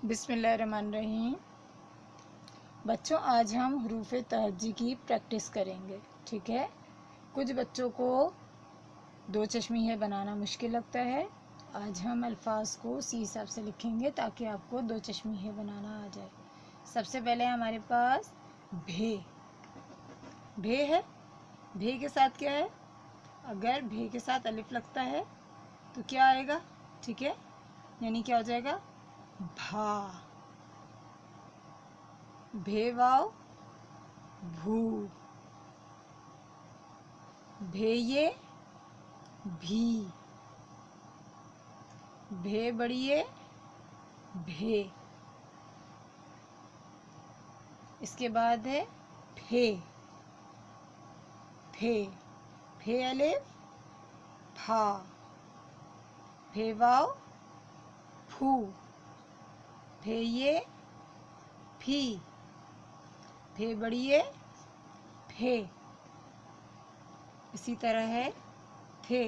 बिस्मिल्लाहिर्रहमानिर्रहीम। बच्चों, आज हम हरूफ तहज्जी की प्रैक्टिस करेंगे। ठीक है। कुछ बच्चों को दो चश्मिया बनाना मुश्किल लगता है। आज हम अल्फाज को सी हिसाब से लिखेंगे ताकि आपको दो चश्मिया बनाना आ जाए। सबसे पहले हमारे पास भे भे है। भे के साथ क्या है? अगर भे के साथ अलिफ लगता है तो क्या आएगा? ठीक है, यानी क्या हो जाएगा? भा। भे वाव भू। भेये भी। भे बड़िए भे। इसके बाद है फे। फे फे अलिफ फा। फे वाव फू। फेये फी। फे बड़िए फे। इसी तरह है थे।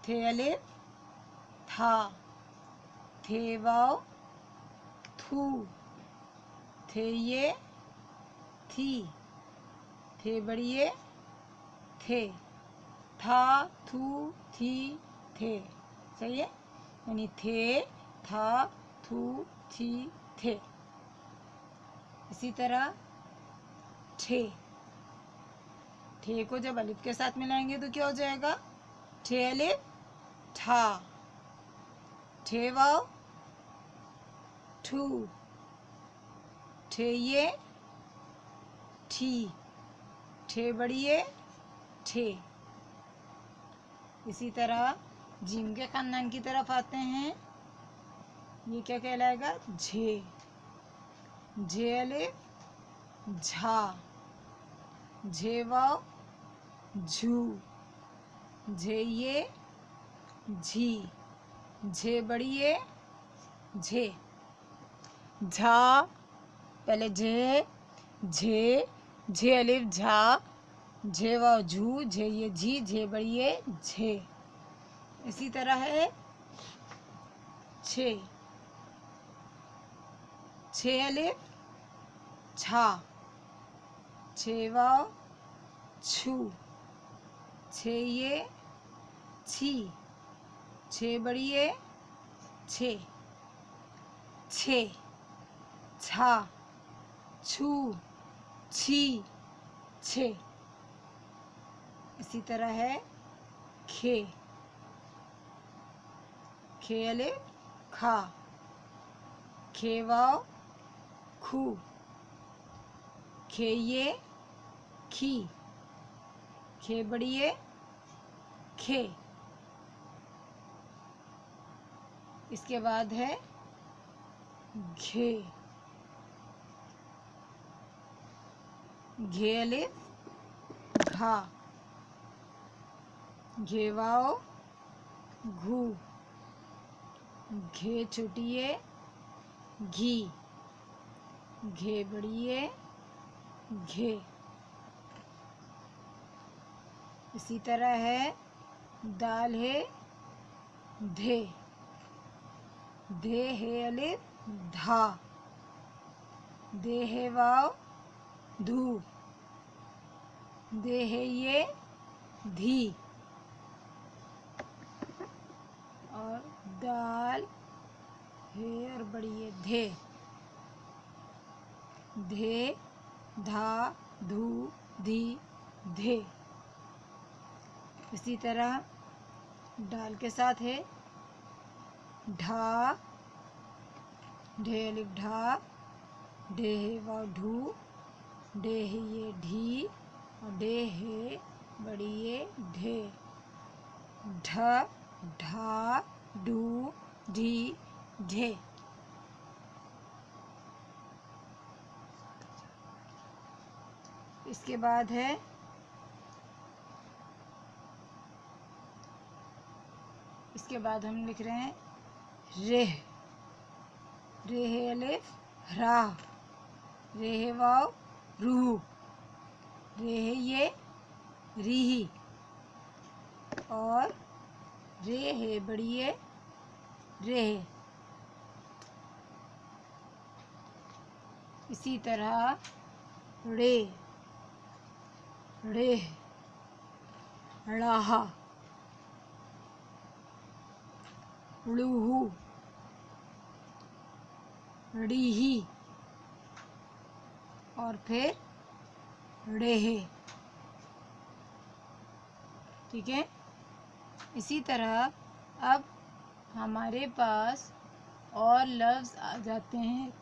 थे अलिफ था। थे वाव थू। थे ये थी। थे बड़िए थे। था थू थी थे। सही है, यानी थे था थू थी थे। इसी तरह ठे। ठे को जब अलिफ के साथ मिलाएंगे तो क्या हो जाएगा? ठे अलिफ ठा। ठे वाव ठू। ठे ये ठी। ठे बड़िए ठे। इसी तरह जीम के खानदान की तरफ आते हैं। ये क्या कहलाएगा? झे। झे अलिफ झा। झे वाव झू। झे ये झी। झे बड़िए झे। झा पहले झे झे। झे अलिफ झा। झे वाव झू। झे ये झी। झे बड़िए झे। इसी तरह है छे। छे अलिफ छा। छे वाव छू। छे ये छी। छे बड़िए छे। छे छा छू छी छे। इसी तरह है खे। खे अलिफ खा। खे वाव खू। खे ये खी। खे बड़िए खे। इसके बाद है घे। घे अलिफ घा। घे वाव घू। घे छोटिए घी। घे बड़िए घे। इसी तरह है दाल है धे। धे है अलिफ धा। दे है वाव धू। दे है ये धी। और दाल है और बड़िए धे। धे धा धू धी धे। इसी तरह डाल के साथ है ढा। ढे अलिफ ढा। ढे है वाव ढू। ढे है ये ढी। और ढे है बड़िए ढे। ढ ढा ढू ढी ढे। इसके बाद है हम लिख रहे हैं रेह। रे है अलिफ रा। रे है वाव रू। रे है ये रीही। और रे है बड़िए रे। इसी तरह रे, रेह, ड़ाहा, ड़ूहू, ड़ीही और फिर ड़ेहे। ठीक है। इसी तरह अब हमारे पास और लफ्ज़ आ जाते हैं